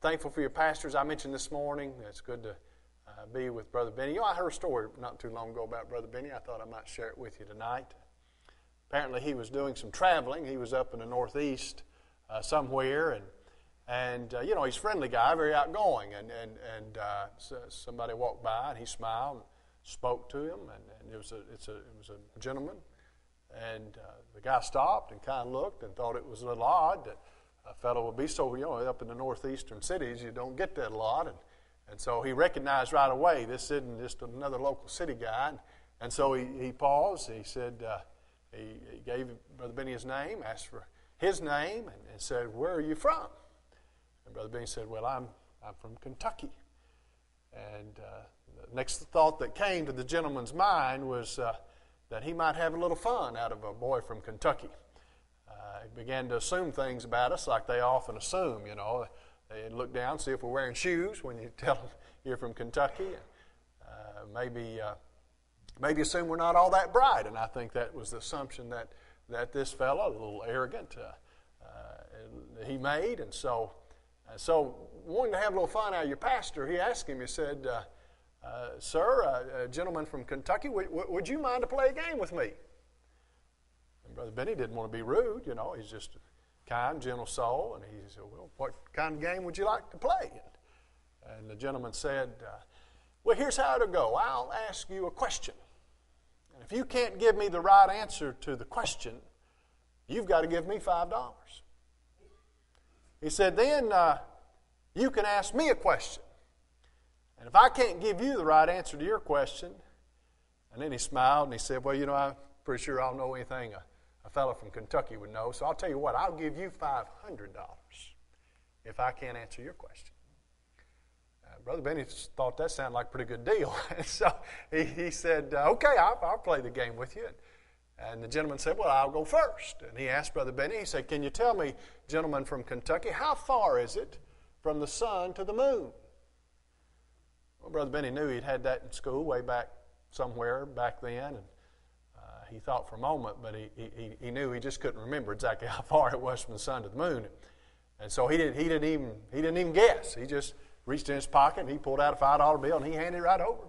thankful for your pastors. I mentioned this morning, it's good to be with Brother Benny. You know, I heard a story not too long ago about Brother Benny. I thought I might share it with you tonight. Apparently he was doing some traveling. He was up in the Northeast somewhere, and you know, he's a friendly guy, very outgoing, and somebody walked by and he smiled and spoke to him, and it was a gentleman, and the guy stopped and kind of looked and thought it was a little odd that a fellow would be so, you know, up in the northeastern cities, you don't get that a lot, and so he recognized right away this isn't just another local city guy, and so he paused. He said, he gave Brother Benny his name, asked for his name, and said, "Where are you from?" And Brother Benny said, "Well, I'm from Kentucky." And the next thought that came to the gentleman's mind was that he might have a little fun out of a boy from Kentucky. He began to assume things about us like they often assume, you know. They look down, see if we're wearing shoes when you tell them you're from Kentucky. Maybe assume we're not all that bright. And I think that was the assumption that this fellow, a little arrogant, he made. And so wanting to have a little fun out of your pastor, he asked him, he said, "Sir, a gentleman from Kentucky, would you mind to play a game with me?" And Brother Benny didn't want to be rude, you know. He's just a kind, gentle soul. And he said, "Well, what kind of game would you like to play?" And the gentleman said, "Well, here's how it'll go. I'll ask you a question. And if you can't give me the right answer to the question, you've got to give me $5. He said, "Then you can ask me a question. And if I can't give you the right answer to your question," and then he smiled and he said, "Well, you know, I'm pretty sure I'll know anything a fellow from Kentucky would know. So I'll tell you what, I'll give you $500 if I can't answer your question." Brother Benny thought that sounded like a pretty good deal. And so he said, "Okay, I'll play the game with you." And the gentleman said, "Well, I'll go first." And he asked Brother Benny, he said, "Can you tell me, gentleman from Kentucky, how far is it from the sun to the moon?" Well, Brother Benny knew he'd had that in school way back somewhere back then, and he thought for a moment, but he knew he just couldn't remember exactly how far it was from the sun to the moon. And so he didn't even guess. He just reached in his pocket and he pulled out a $5 bill and he handed it right over.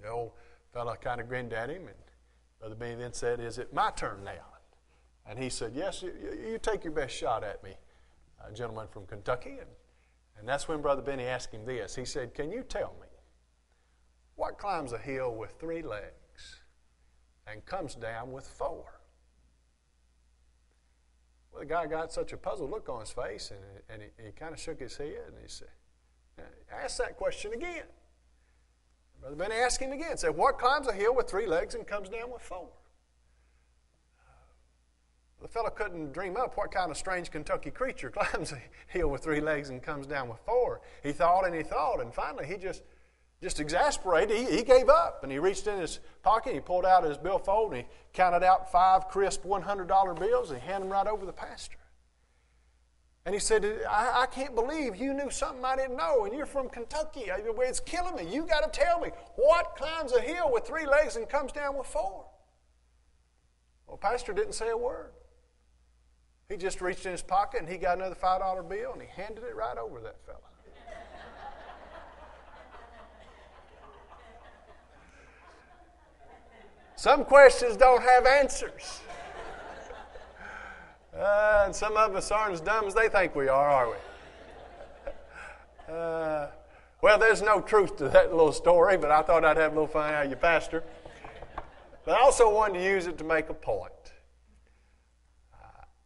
The old fella kind of grinned at him, and Brother Benny then said, "Is it my turn now?" And he said, "Yes, you take your best shot at me, gentleman from Kentucky." And that's when Brother Benny asked him this. He said, "Can you tell me what climbs a hill with 3 legs and comes down with 4? Well, the guy got such a puzzled look on his face, and he kind of shook his head, and he said, "Ask that question again." Brother Benny asked him again, said, "What climbs a hill with 3 legs and comes down with 4? The fellow couldn't dream up what kind of strange Kentucky creature climbs a hill with 3 legs and comes down with 4. He thought, and finally he just exasperated. He gave up, and he reached in his pocket, and he pulled out his billfold, and he counted out 5 crisp $100 bills, and he handed them right over to the pastor. And he said, I can't believe you knew something I didn't know, and you're from Kentucky. It's killing me. You got to tell me, what climbs a hill with 3 legs and comes down with 4? Well, pastor didn't say a word. He just reached in his pocket, and he got another $5 bill, and he handed it right over to that fella. Some questions don't have answers. And some of us aren't as dumb as they think we are we? Well, there's no truth to that little story, but I thought I'd have a little fun out of you, Pastor. But I also wanted to use it to make a point.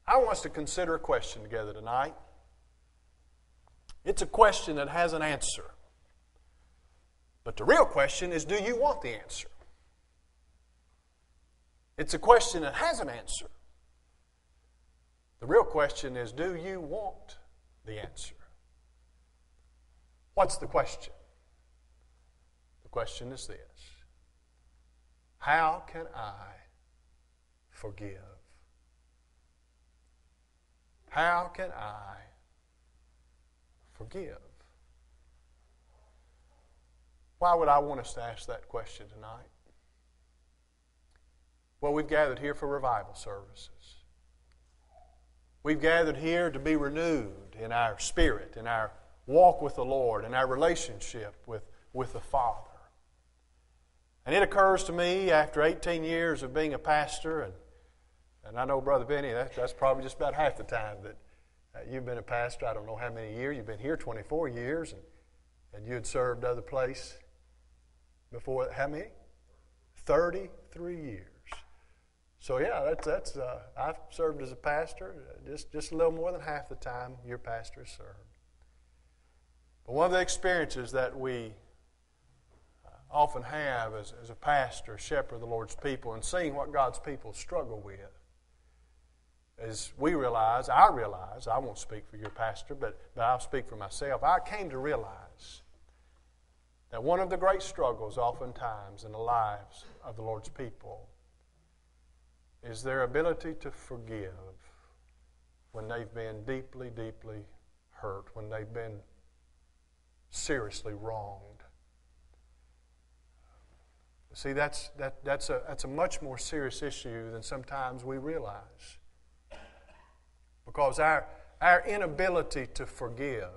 I want us to consider a question together tonight. It's a question that has an answer. But the real question is, do you want the answer? It's a question that has an answer. The real question is, do you want the answer? What's the question? The question is this: how can I forgive? How can I forgive? Why would I want us to ask that question tonight? Well, we've gathered here for revival services. We've gathered here to be renewed in our spirit, in our walk with the Lord, in our relationship with the Father. And it occurs to me after 18 years of being a pastor, and I know, Brother Benny, that's probably just about half the time that you've been a pastor. I don't know how many years. You've been here 24 years, and you had served other place before. How many? 33 years. So yeah, that's I've served as a pastor just a little more than half the time your pastor has served. But one of the experiences that we often have as a pastor, shepherd of the Lord's people, and seeing what God's people struggle with, is I realize, I won't speak for your pastor, but I'll speak for myself. I came to realize that one of the great struggles oftentimes in the lives of the Lord's people is their ability to forgive when they've been deeply, deeply hurt, when they've been seriously wronged. See, that's a much more serious issue than sometimes we realize. Because our inability to forgive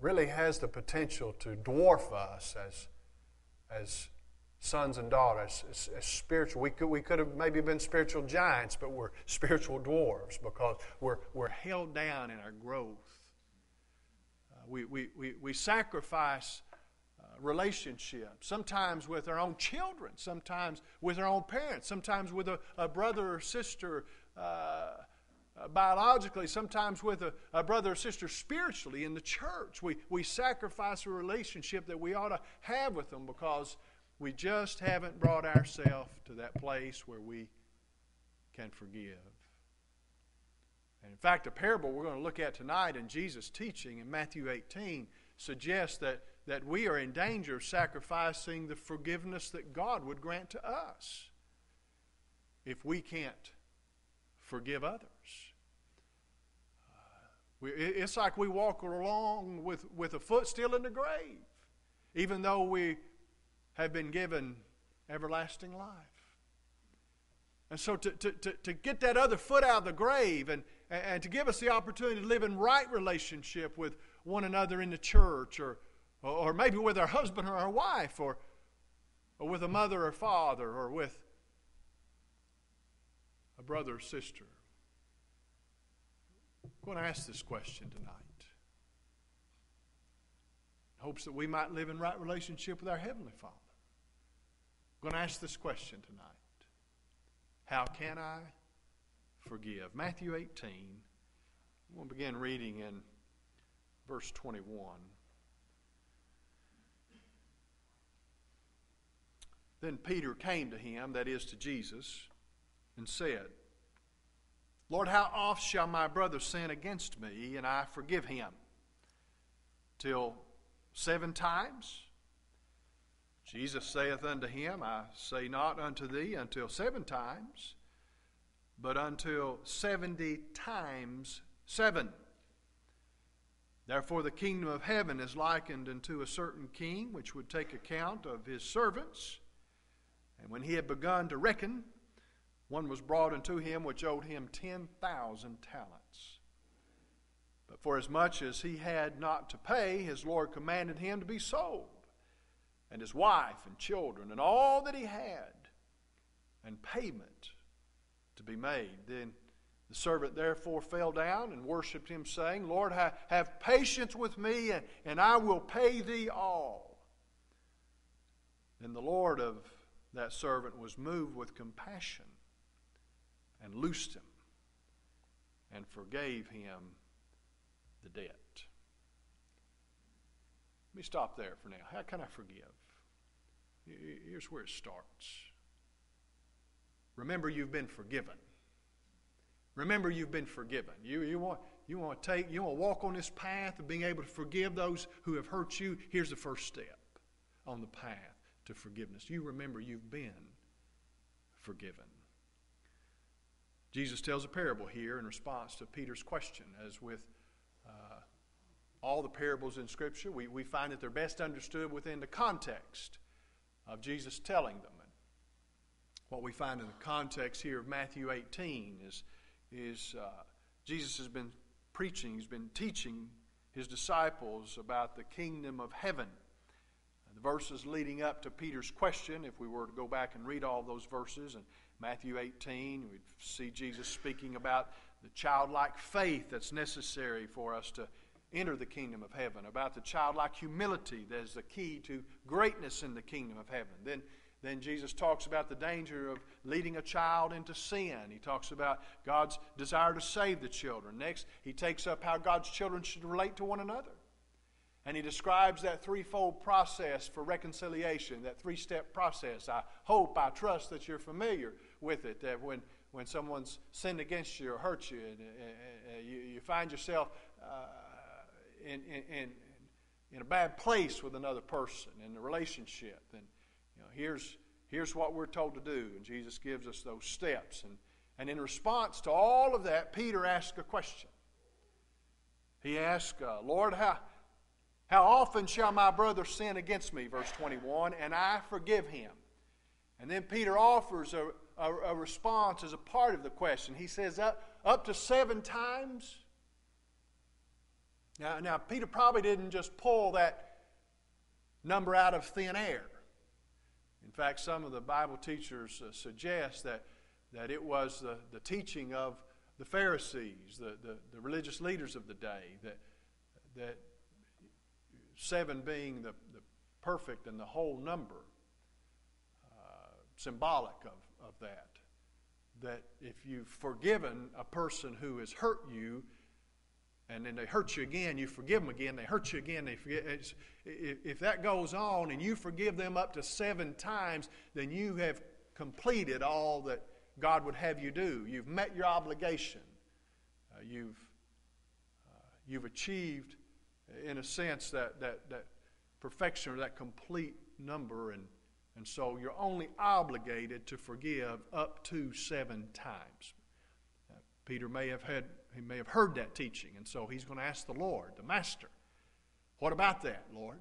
really has the potential to dwarf us as sons and daughters, as spiritual. We could have maybe been spiritual giants, but we're spiritual dwarves because we're held down in our growth. We sacrifice relationships, sometimes with our own children, sometimes with our own parents, sometimes with a brother or sister biologically, sometimes with a brother or sister spiritually in the church. We sacrifice a relationship that we ought to have with them because we just haven't brought ourselves to that place where we can forgive. And in fact, the parable we're going to look at tonight in Jesus' teaching in Matthew 18 suggests that we are in danger of sacrificing the forgiveness that God would grant to us if we can't forgive others. It's like we walk along with a foot still in the grave, even though we have been given everlasting life. And so to get that other foot out of the grave and to give us the opportunity to live in right relationship with one another in the church, or maybe with our husband or our wife, or with a mother or father, or with a brother or sister. I'm going to ask this question tonight in hopes that we might live in right relationship with our Heavenly Father. I'm going to ask this question tonight. How can I forgive? Matthew 18, we'll begin reading in verse 21. Then Peter came to him, that is to Jesus, and said, Lord, how oft shall my brother sin against me, and I forgive him? Till 7 times? Jesus saith unto him, I say not unto thee until 7 times, but until 70 times 7. Therefore the kingdom of heaven is likened unto a certain king, which would take account of his servants. And when he had begun to reckon, one was brought unto him which owed him 10,000 talents. But for as much as he had not to pay, his Lord commanded him to be sold, and his wife and children, and all that he had, and payment to be made. Then the servant therefore fell down and worshipped him, saying, Lord, have patience with me, and I will pay thee all. Then the Lord of that servant was moved with compassion, and loosed him, and forgave him the debt. Let me stop there for now. How can I forgive? Here's where it starts. Remember, you've been forgiven. Remember, you've been forgiven. You want to walk on this path of being able to forgive those who have hurt you. Here's the first step on the path to forgiveness. You remember you've been forgiven. Jesus tells a parable here in response to Peter's question. As with all the parables in Scripture, we find that they're best understood within the context of Jesus telling them. And what we find in the context here of Matthew 18 is is Jesus has been preaching, he's been teaching his disciples about the kingdom of heaven. The verses leading up to Peter's question, if we were to go back and read all those verses, in Matthew 18, we'd see Jesus speaking about the childlike faith that's necessary for us to enter the kingdom of heaven, about the childlike humility that is the key to greatness in the kingdom of heaven. Then Jesus talks about the danger of leading a child into sin. He talks about God's desire to save the children. Next, he takes up how God's children should relate to one another. And he describes that threefold process for reconciliation, that three-step process. I hope, I trust that you're familiar with it, that when someone's sinned against you or hurt you, and you find yourself in a bad place with another person in the relationship, then here's what we're told to do. And Jesus gives us those steps. And in response to all of that, Peter asks a question. He asks, Lord, how often shall my brother sin against me? Verse 21, and I forgive him. And then Peter offers a response as a part of the question. He says, up to 7 times. Now, Peter probably didn't just pull that number out of thin air. In fact, some of the Bible teachers suggest that it was the teaching of the Pharisees, the religious leaders of the day, that 7 being the perfect and the whole number, symbolic of that. That if you've forgiven a person who has hurt you, and then they hurt you again, you forgive them again, they hurt you again, they forget. If that goes on and you forgive them up to 7 times, then you have completed all that God would have you do. You've met your obligation. You've achieved, in a sense, that perfection or that complete number, and so you're only obligated to forgive up to 7 times. Peter may have heard that teaching, and so he's going to ask the Lord, the Master, what about that, Lord?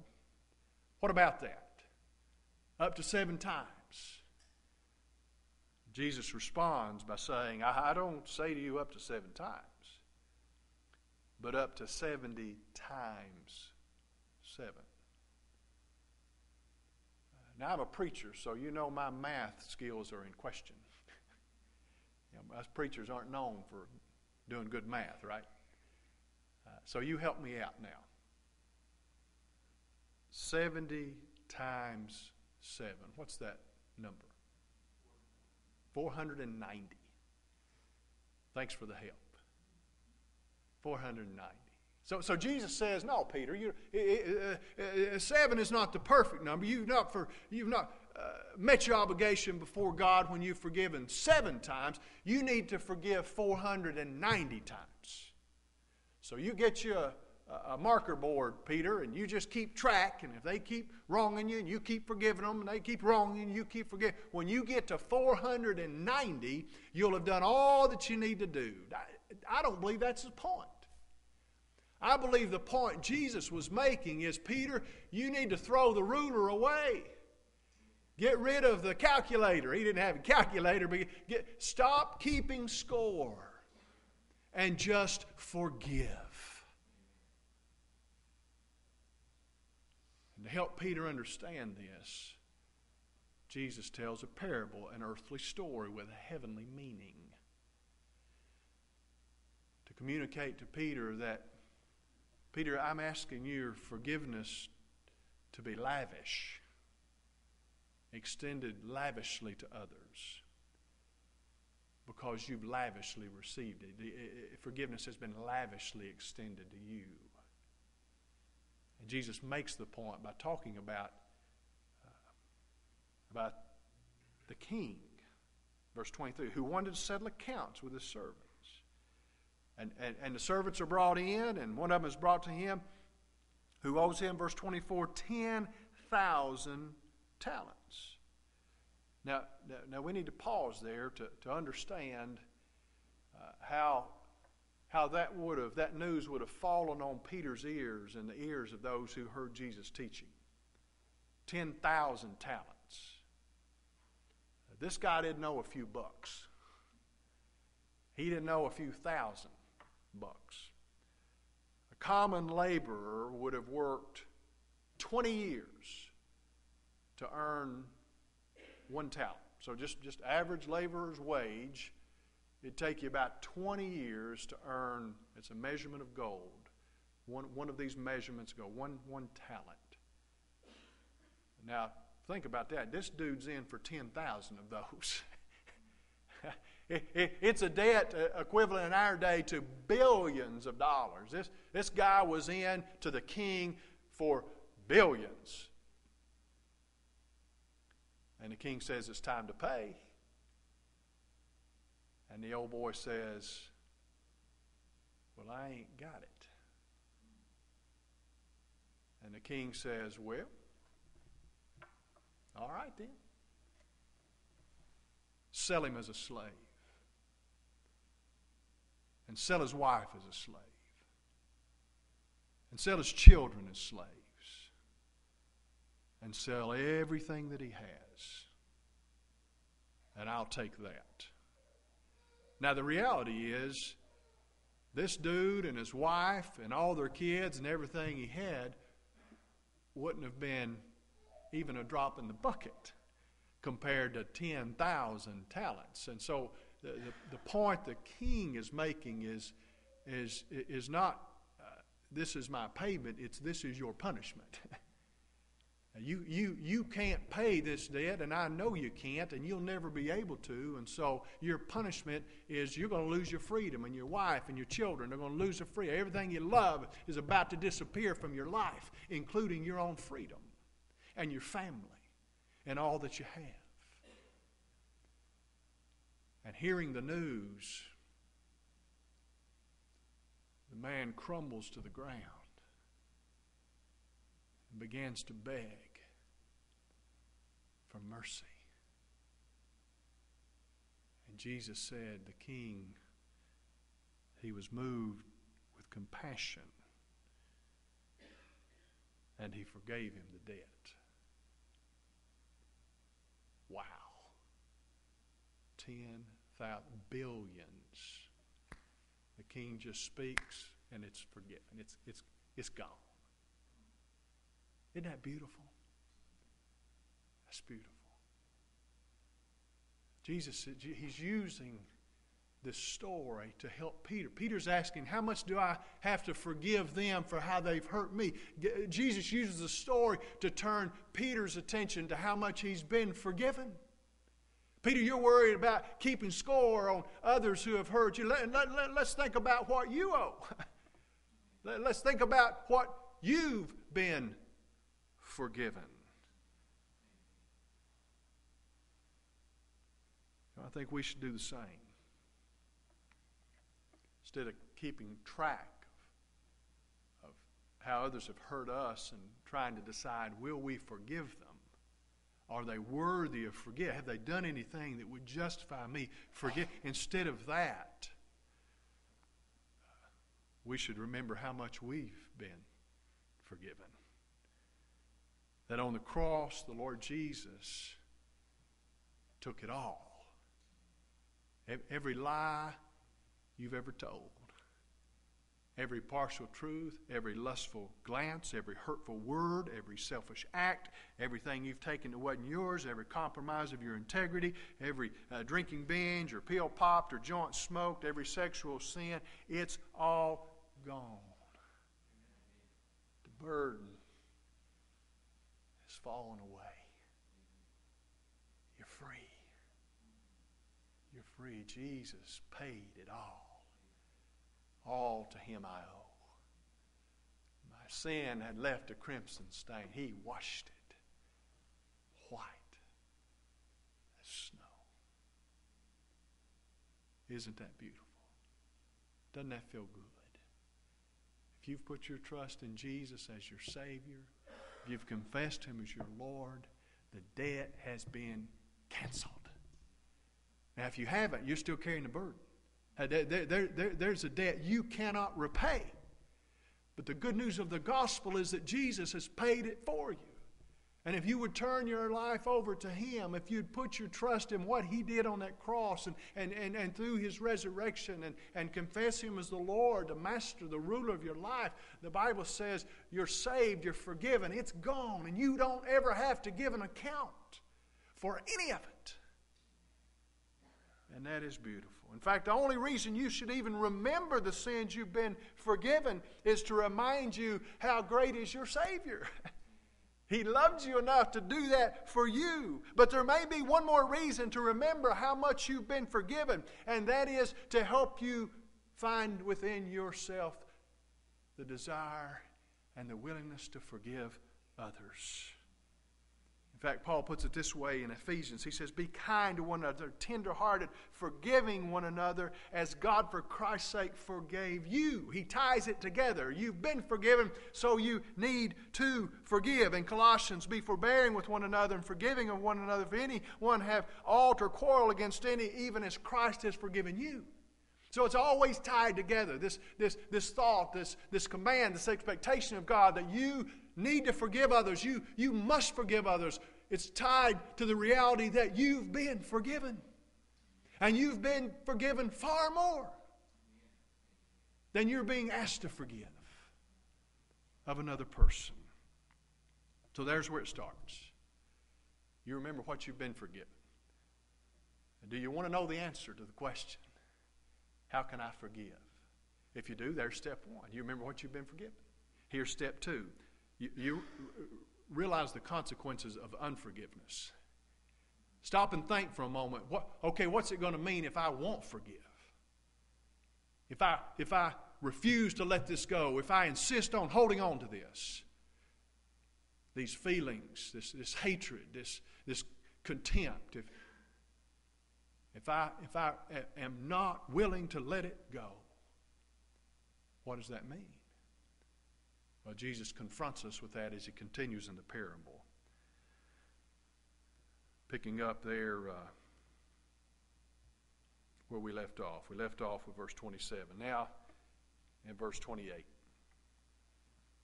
What about that? Up to 7 times. Jesus responds by saying, I don't say to you up to 7 times, but up to 70 times 7. Now, I'm a preacher, so you know my math skills are in question. Us preachers aren't known for doing good math, right? So you help me out now. 70 times 7. What's that number? 490. Thanks for the help. 490. So Jesus says, no, Peter, 7 is not the perfect number. You've not met your obligation before God when you've forgiven 7 times. You need to forgive 490 times. So you get you a marker board, Peter, and you just keep track. And if they keep wronging you, and you keep forgiving them, and they keep wronging you, and you keep forgiving. When you get to 490, you'll have done all that you need to do. I don't believe that's the point. I believe the point Jesus was making is, Peter, you need to throw the ruler away. Get rid of the calculator. He didn't have a calculator, but stop keeping score and just forgive. And to help Peter understand this, Jesus tells a parable, an earthly story with a heavenly meaning, to communicate to Peter that, Peter, I'm asking your forgiveness to be lavish, extended lavishly to others, because you've lavishly received it. Forgiveness has been lavishly extended to you. And Jesus makes the point by talking about the king, verse 23, who wanted to settle accounts with his servants. And the servants are brought in, and one of them is brought to him who owes him, verse 24, 10,000 talents. Now we need to pause there to understand how that news would have fallen on Peter's ears and the ears of those who heard Jesus teaching. 10,000 talents. This guy didn't know a few bucks. He didn't owe a few $1,000. A common laborer would have worked 20 years to earn 1 talent. So just average laborer's wage, it'd take you about 20 years to earn, it's a measurement of gold. One of these measurements go, one talent. Now, think about that. This dude's in for 10,000 of those. It's a debt equivalent in our day to billions of dollars. This guy was in to the king for billions. And the king says it's time to pay. And the old boy says, well, I ain't got it. And the king says, well, all right then. Sell him as a slave. And sell his wife as a slave. And sell his children as slaves. And sell everything that he has. And I'll take that. Now the reality is, this dude and his wife and all their kids and everything he had wouldn't have been even a drop in the bucket compared to 10,000 talents. And so the point the king is making is not this is my payment, it's this is your punishment. You can't pay this debt, and I know you can't, and you'll never be able to. And so your punishment is you're going to lose your freedom, and your wife and your children are going to lose their freedom. Everything you love is about to disappear from your life, including your own freedom and your family and all that you have. And hearing the news, the man crumbles to the ground and begins to beg for mercy. And Jesus said the king, he was moved with compassion, and he forgave him the debt. Wow. 10,000 billions. The king just speaks and it's forgiven. It's gone. Isn't that beautiful? That's beautiful. Jesus, he's using this story to help Peter. Peter's asking, how much do I have to forgive them for how they've hurt me? Jesus uses the story to turn Peter's attention to how much he's been forgiven. Peter, you're worried about keeping score on others who have hurt you. Let's think about what you owe. Let's think about what you've been forgiven. I think we should do the same. Instead of keeping track of how others have hurt us and trying to decide, will we forgive them? Are they worthy of forgiveness? Have they done anything that would justify me forgive? Instead of that, we should remember how much we've been forgiven. That on the cross, the Lord Jesus took it all. Every lie you've ever told, every partial truth, every lustful glance, every hurtful word, every selfish act, everything you've taken that wasn't yours, every compromise of your integrity, every drinking binge or pill popped or joint smoked, every sexual sin, it's all gone. The burden has fallen away. You're free. You're free. Jesus paid it all. All to him I owe. My sin had left a crimson stain. He washed it white as snow. Isn't that beautiful? Doesn't that feel good? If you've put your trust in Jesus as your Savior, if you've confessed him as your Lord, the debt has been canceled. Now, if you haven't, you're still carrying the burden. There's a debt you cannot repay. But the good news of the gospel is that Jesus has paid it for you. And if you would turn your life over to Him, if you'd put your trust in what He did on that cross and through His resurrection and confess Him as the Lord, the Master, the ruler of your life, the Bible says you're saved, you're forgiven, it's gone, and you don't ever have to give an account for any of it. And that is beautiful. In fact, the only reason you should even remember the sins you've been forgiven is to remind you how great is your Savior. He loved you enough to do that for you. But there may be one more reason to remember how much you've been forgiven, and that is to help you find within yourself the desire and the willingness to forgive others. In fact, Paul puts it this way in Ephesians. He says, be kind to one another, tender-hearted, forgiving one another as God for Christ's sake forgave you. He ties it together. You've been forgiven, so you need to forgive. In Colossians, be forbearing with one another and forgiving of one another. If anyone have aught or quarrel against any, even as Christ has forgiven you. So it's always tied together. This thought, this command, this expectation of God that you need to forgive others. You must forgive others. It's tied to the reality that you've been forgiven. And you've been forgiven far more than you're being asked to forgive of another person. So there's where it starts. You remember what you've been forgiven. And do you want to know the answer to the question, how can I forgive? If you do, there's step one. You remember what you've been forgiven. Here's step two. You realize the consequences of unforgiveness. Stop and think for a moment. What's it going to mean if I won't forgive? If I refuse to let this go, if I insist on holding on to this, these feelings, this hatred, this contempt, if I am not willing to let it go, what does that mean? Well, Jesus confronts us with that as He continues in the parable. Picking up there where we left off. We left off with verse 27. Now, in verse 28.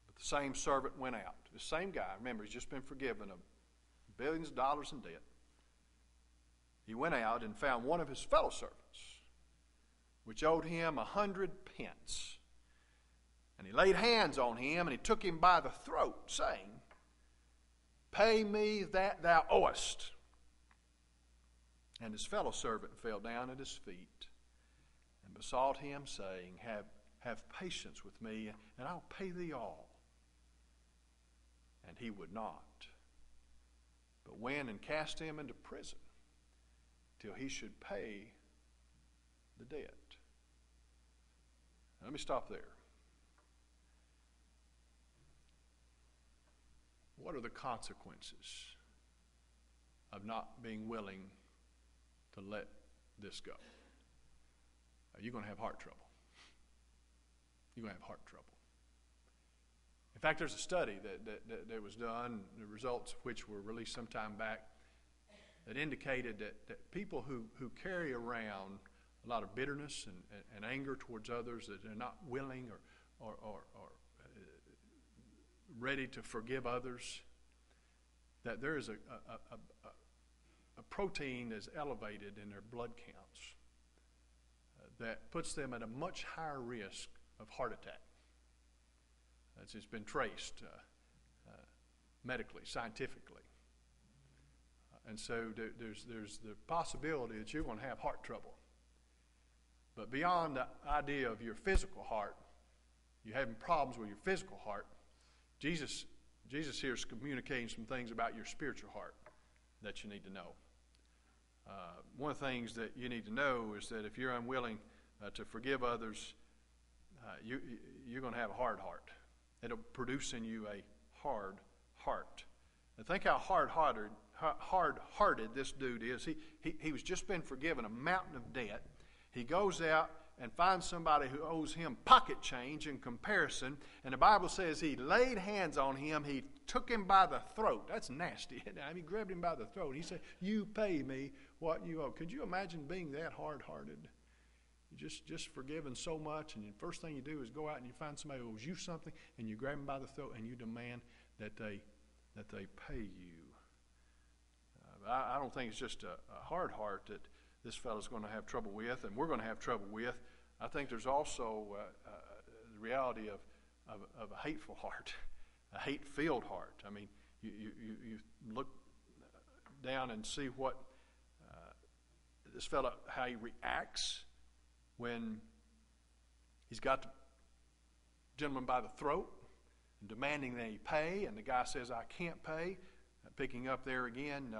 But the same servant went out. The same guy, remember, he's just been forgiven of billions of dollars in debt. He went out and found one of his fellow servants, which owed him 100 pence. And he laid hands on him, and he took him by the throat, saying, Pay me that thou owest. And his fellow servant fell down at his feet and besought him, saying, Have patience with me, and I'll pay thee all. And he would not, but went and cast him into prison till he should pay the debt. Now, let me stop there. What are the consequences of not being willing to let this go? You're going to have heart trouble. You're going to have heart trouble. In fact, there's a study that was done, the results of which were released some time back, that indicated that people who carry around a lot of bitterness and anger towards others, that they're not willing or ready to forgive others, that there is a protein that's elevated in their blood counts that puts them at a much higher risk of heart attack. It's been traced medically, scientifically. And so there's the possibility that you're going to have heart trouble. But beyond the idea of your physical heart, you're having problems with your physical heart, Jesus here is communicating some things about your spiritual heart that you need to know. One of the things that you need to know is that if you're unwilling to forgive others, you're going to have a hard heart. It'll produce in you a hard heart. Now think how hard-hearted this dude is. He was just been forgiven a mountain of debt. He goes out and finds somebody who owes him pocket change in comparison. And the Bible says he laid hands on him. He took him by the throat. That's nasty. He grabbed him by the throat. He said, you pay me what you owe. Could you imagine being that hard-hearted? You're just forgiven so much, and the first thing you do is go out and you find somebody who owes you something, and you grab them by the throat and you demand that they that they pay you. I don't think it's just a hard heart that this fellow's going to have trouble with, and we're going to have trouble with. I think there's also the reality of a hateful heart, a hate-filled heart. I mean, you look down and see what this fellow, how he reacts when he's got the gentleman by the throat and demanding that he pay, and the guy says, I can't pay. Picking up there again,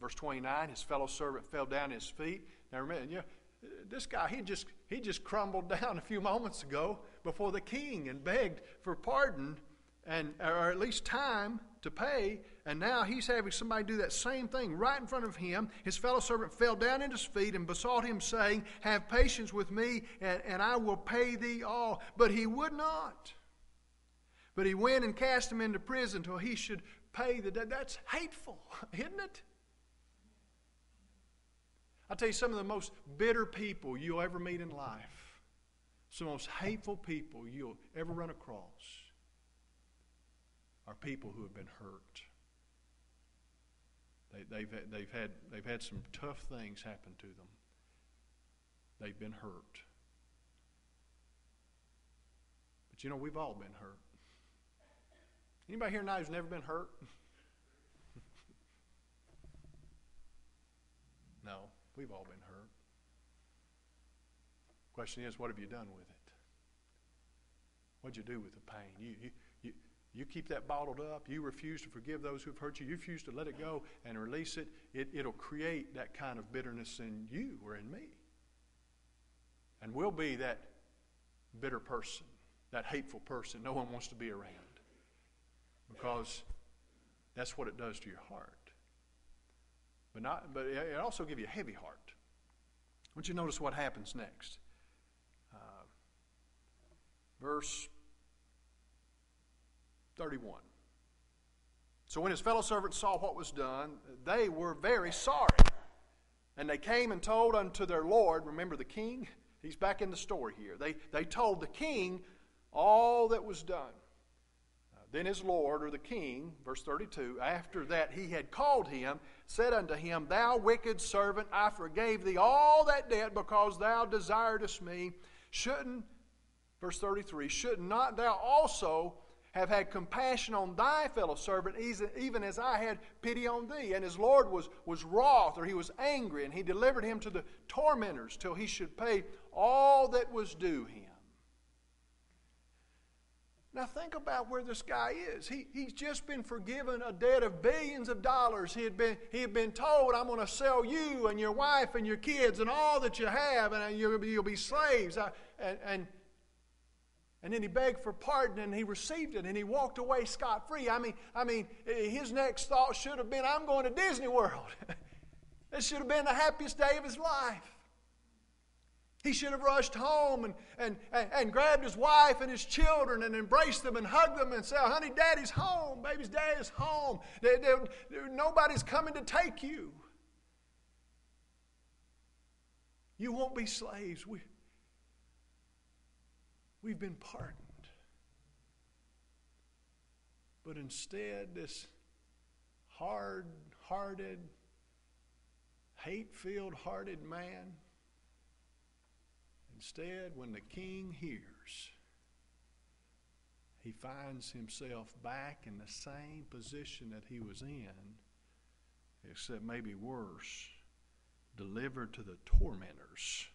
verse 29, his fellow servant fell down at his feet. Now remember, this guy, he just crumbled down a few moments ago before the king and begged for pardon or at least time to pay, and now he's having somebody do that same thing right in front of him. His fellow servant fell down at his feet and besought him, saying, have patience with me, and I will pay thee all. But he would not. But he went and cast him into prison till he should pay the debt. That's hateful, isn't it? I'll tell you, some of the most bitter people you'll ever meet in life, some of the most hateful people you'll ever run across, are people who have been hurt. They've had some tough things happen to them. They've been hurt. But we've all been hurt. Anybody here tonight who's never been hurt? No, we've all been hurt. Question is, what have you done with it? What'd you do with the pain? You keep that bottled up. You refuse to forgive those who've hurt you. You refuse to let it go and release it. It'll create that kind of bitterness in you or in me. And we'll be that bitter person, that hateful person no one wants to be around. Because that's what it does to your heart. But it also gives you a heavy heart. I want you to notice what happens next. Verse 31. So when his fellow servants saw what was done, they were very sorry. And they came and told unto their Lord, remember the king? He's back in the story here. They told the king all that was done. Then his Lord, or the king, verse 32, after that he had called him, said unto him, Thou wicked servant, I forgave thee all that debt because thou desiredest me. Verse 33, should not thou also have had compassion on thy fellow servant, even as I had pity on thee? And his Lord was wroth, or he was angry, and he delivered him to the tormentors till he should pay all that was due him. Now think about where this guy is. He's just been forgiven a debt of billions of dollars. He had been told, I'm going to sell you and your wife and your kids and all that you have, and you'll be slaves. And then he begged for pardon, and he received it, and he walked away scot-free. I mean, his next thought should have been, I'm going to Disney World. This should have been the happiest day of his life. He should have rushed home and grabbed his wife and his children and embraced them and hugged them and said, honey, daddy's home. Baby's daddy's home. Nobody's coming to take you. You won't be slaves. We've been pardoned. But instead, this hard-hearted, hate-filled hearted man, instead, when the king hears, he finds himself back in the same position that he was in, except maybe worse, delivered to the tormentors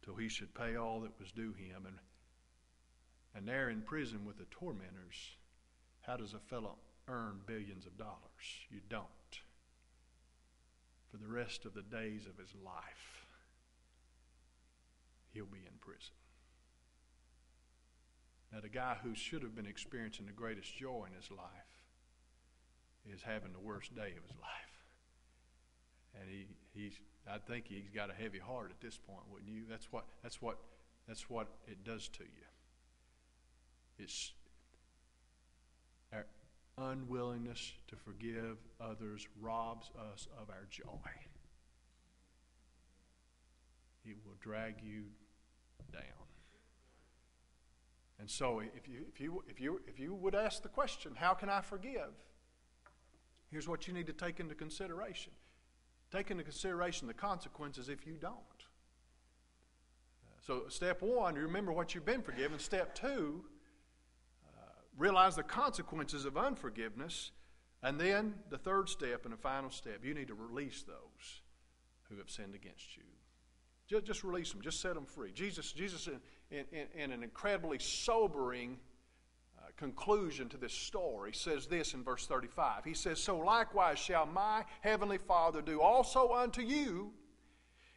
till he should pay all that was due him. And there in prison with the tormentors, how does a fellow earn billions of dollars? You don't. For the rest of the days of his life, he'll be in prison. Now, the guy who should have been experiencing the greatest joy in his life is having the worst day of his life. And I think he's got a heavy heart at this point, wouldn't you? That's what it does to you. It's our unwillingness to forgive others robs us of our joy. It will drag you down. And so if you would ask the question, how can I forgive? Here's what you need to take into consideration. Take into consideration the consequences if you don't. So step one, remember what you've been forgiven. Step two, realize the consequences of unforgiveness. And then the third step and the final step, you need to release those who have sinned against you. Just release them. Just set them free. Jesus in an incredibly sobering conclusion to this story, says this in verse 35. He says, "So likewise shall my heavenly Father do also unto you,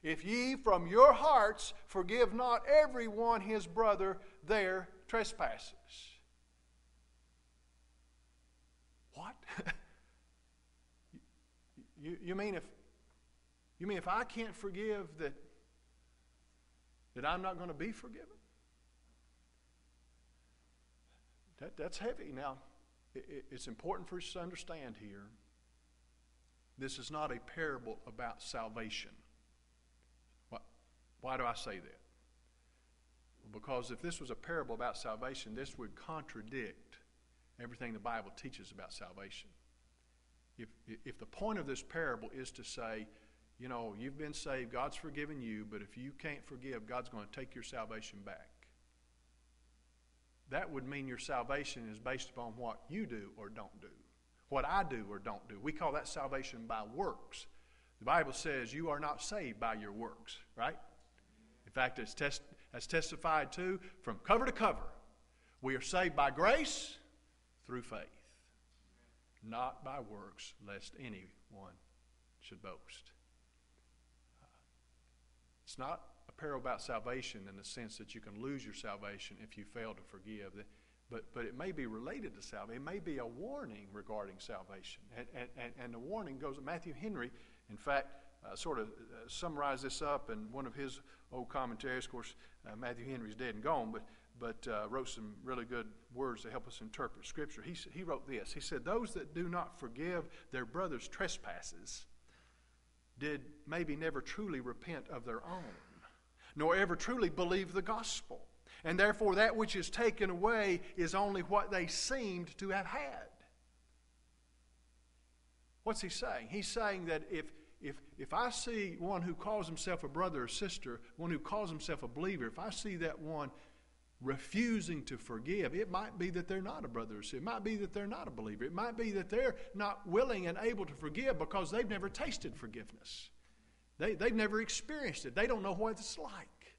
if ye from your hearts forgive not every one his brother their trespasses." What? You mean if I can't forgive that I'm not going to be forgiven? That's heavy. Now, it's important for us to understand here, this is not a parable about salvation. Why do I say that? Because if this was a parable about salvation, this would contradict everything the Bible teaches about salvation. If the point of this parable is to say, you know, you've been saved, God's forgiven you, but if you can't forgive, God's going to take your salvation back. That would mean your salvation is based upon what you do or don't do, what I do or don't do. We call that salvation by works. The Bible says you are not saved by your works, right? In fact, as testified to from cover to cover, we are saved by grace through faith, not by works, lest anyone should boast. It's not a parable about salvation in the sense that you can lose your salvation if you fail to forgive. But it may be related to salvation. It may be a warning regarding salvation. And the warning goes, Matthew Henry, in fact, sort of summarized this up in one of his old commentaries. Of course, Matthew Henry's dead and gone, but wrote some really good words to help us interpret Scripture. He wrote this. He said, "Those that do not forgive their brother's trespasses did maybe never truly repent of their own, nor ever truly believe the gospel. And therefore that which is taken away is only what they seemed to have had." What's he saying? He's saying that if I see one who calls himself a brother or sister, one who calls himself a believer, if I see that one refusing to forgive, it might be that they're not a brother or sister. It might be that they're not a believer. It might be that they're not willing and able to forgive because they've never tasted forgiveness. They've never experienced it. They don't know what it's like.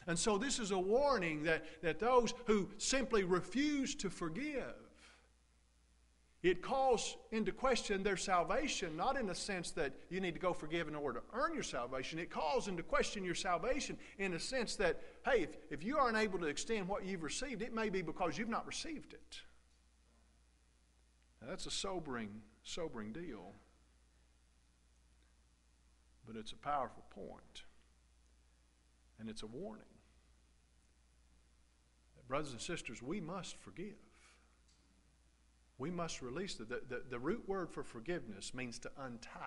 And so this is a warning that those who simply refuse to forgive, it calls into question their salvation, not in the sense that you need to go forgive in order to earn your salvation. It calls into question your salvation in the sense that, hey, if you aren't able to extend what you've received, it may be because you've not received it. Now, that's a sobering deal. But it's a powerful point. And it's a warning. Brothers and sisters, we must forgive. We must release the root word for forgiveness means to untie.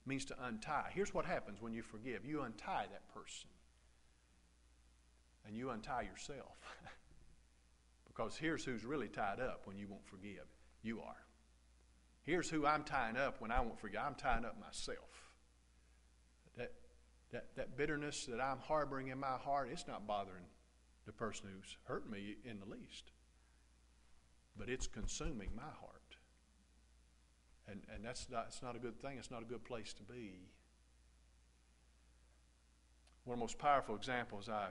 Means to untie. Here's what happens when you forgive. You untie that person. And you untie yourself. Because here's who's really tied up when you won't forgive. You are. Here's who I'm tying up when I won't forgive. I'm tying up myself. That bitterness that I'm harboring in my heart, it's not bothering the person who's hurt me in the least. But it's consuming my heart. And it's not a good thing. It's not a good place to be. One of the most powerful examples I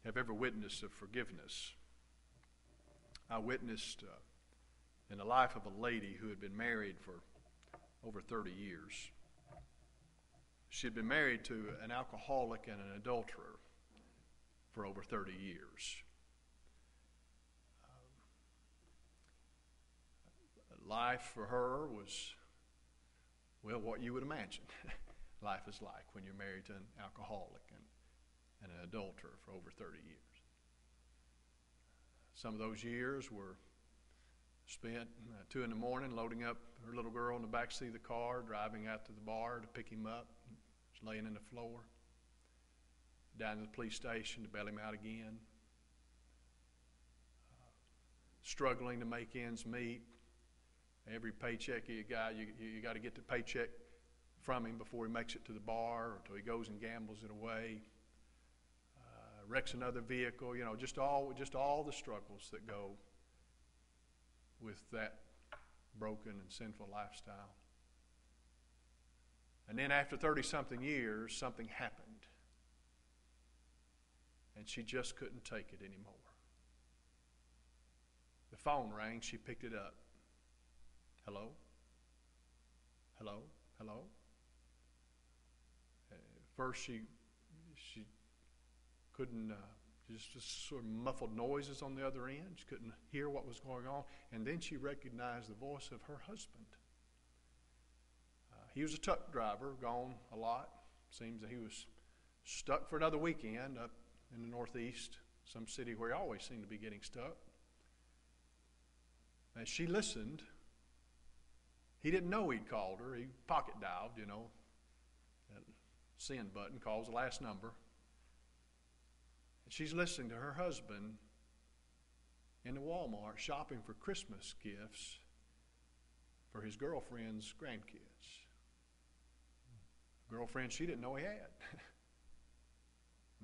have ever witnessed of forgiveness, I witnessed in the life of a lady who had been married for over 30 years. She had been married to an alcoholic and an adulterer for over 30 years. Life for her was, well, what you would imagine life is like when you're married to an alcoholic and an adulterer for over 30 years. Some of those years were spent 2 in the morning loading up her little girl in the back seat of the car, driving out to the bar to pick him up. He's laying in the floor. Down to the police station to bail him out again. struggling to make ends meet. Every paycheck you got, you got to get the paycheck from him before he makes it to the bar or until he goes and gambles it away. Wrecks another vehicle, just all the struggles that go with that broken and sinful lifestyle. And then after 30-something years, something happened. And she just couldn't take it anymore. The phone rang. She picked it up. Hello? Hello? Hello? First, she couldn't, just sort of muffled noises on the other end. She couldn't hear what was going on. And then she recognized the voice of her husband. He was a truck driver, gone a lot. Seems that he was stuck for another weekend up in the Northeast, some city where he always seemed to be getting stuck. As she listened, he didn't know he'd called her. He pocket dialed, that send button calls the last number. And she's listening to her husband in the Walmart shopping for Christmas gifts for his girlfriend's grandkids. Girlfriend she didn't know he had.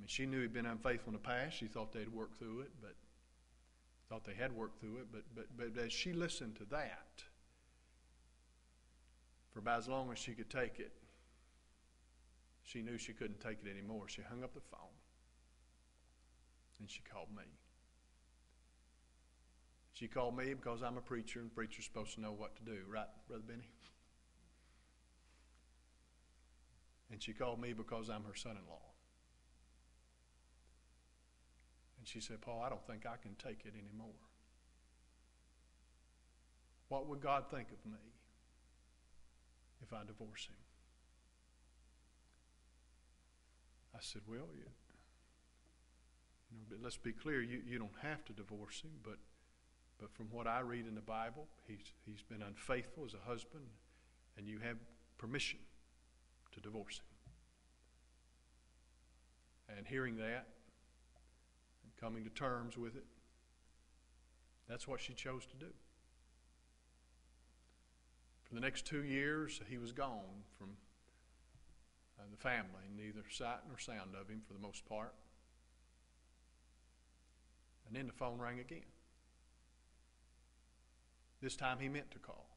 She knew he'd been unfaithful in the past. She thought they'd worked through it, but thought they had worked through it. But as she listened to that, for about as long as she could take it, she knew she couldn't take it anymore. She hung up the phone, and she called me. She called me because I'm a preacher, and preachers supposed to know what to do, right, Brother Benny? And she called me because I'm her son-in-law. And she said, Paul, I don't think I can take it anymore. What would God think of me if I divorce him? I said, well, but let's be clear, you don't have to divorce him, but from what I read in the Bible, he's been unfaithful as a husband, and you have permission to divorce him. And hearing that, and coming to terms with it, that's what she chose to do. For the next 2 years, he was gone from the family, neither sight nor sound of him for the most part. And then the phone rang again. This time he meant to call.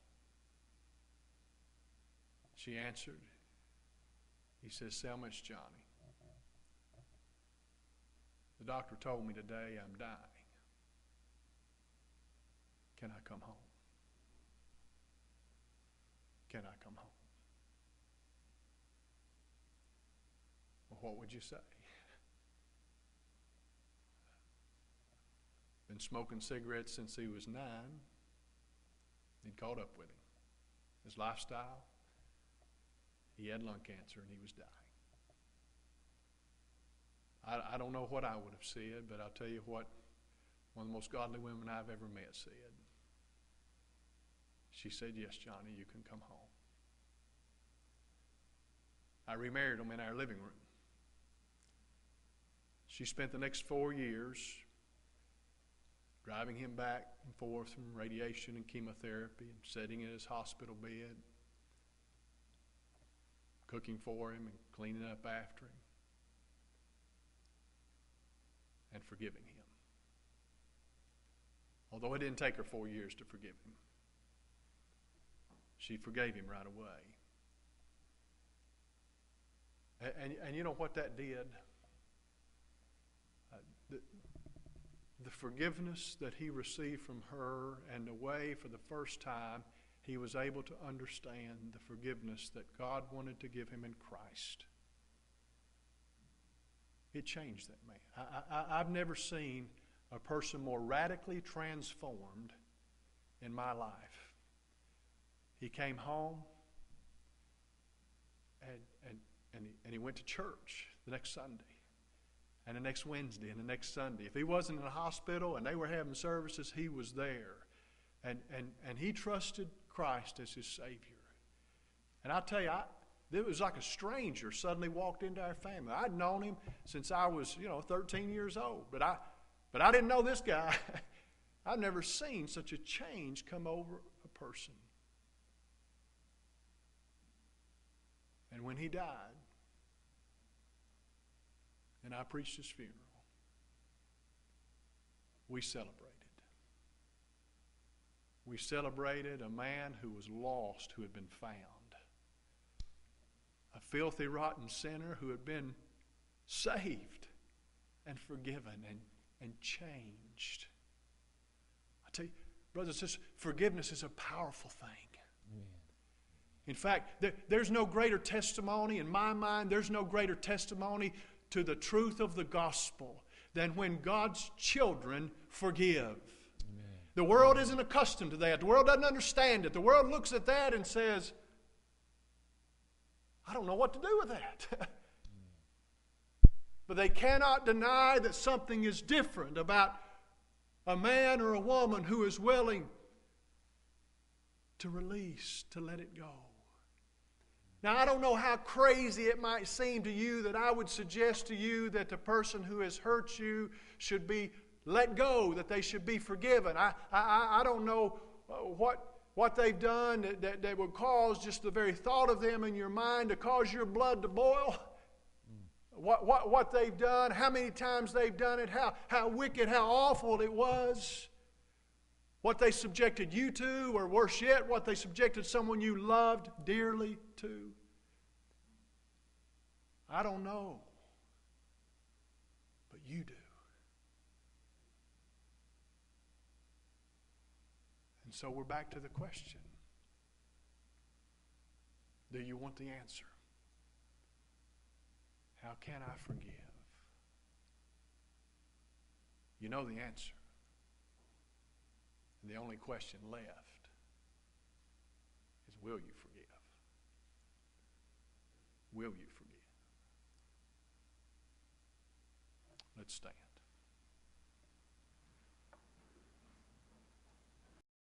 She answered. He says, Selma, it's Johnny. The doctor told me today I'm dying. Can I come home? Can I come home? Well, what would you say? Been smoking cigarettes since he was 9. He'd caught up with him. His lifestyle, he had lung cancer and he was dying. I don't know what I would have said, but I'll tell you what one of the most godly women I've ever met said. She said, yes, Johnny, you can come home. I remarried him in our living room. She spent the next 4 years driving him back and forth from radiation and chemotherapy and sitting in his hospital bed, cooking for him and cleaning up after him, and forgiving him. Although it didn't take her 4 years to forgive him, she forgave him right away. And you know what that did? The forgiveness that he received from her, and the way for the first time he was able to understand the forgiveness that God wanted to give him in Christ. It changed that man. I've never seen a person more radically transformed in my life. He came home and he went to church the next Sunday, and the next Wednesday, and the next Sunday. If he wasn't in a hospital and they were having services, he was there. And he trusted Christ as his Savior. And I'll tell you, it was like a stranger suddenly walked into our family. I'd known him since I was, 13 years old. But I didn't know this guy. I've never seen such a change come over a person. And when he died, and I preached his funeral, we celebrated. We celebrated a man who was lost, who had been found. A filthy, rotten sinner who had been saved and forgiven and changed. I tell you, brothers and sisters, forgiveness is a powerful thing. Amen. In fact, there's no greater testimony, in my mind, there's no greater testimony to the truth of the gospel than when God's children forgive. Amen. The world isn't accustomed to that. The world doesn't understand it. The world looks at that and says, I don't know what to do with that. But they cannot deny that something is different about a man or a woman who is willing to release, to let it go. Now, I don't know how crazy it might seem to you that I would suggest to you that the person who has hurt you should be let go, that they should be forgiven. I don't know what they've done that would cause just the very thought of them in your mind to cause your blood to boil. What they've done, how many times they've done it, how wicked, how awful it was. What they subjected you to, or worse yet, what they subjected someone you loved dearly to. I don't know. But you do. And so we're back to the question. Do you want the answer? How can I forgive? You know the answer. And the only question left is, will you forgive? Will you forgive? Let's stand.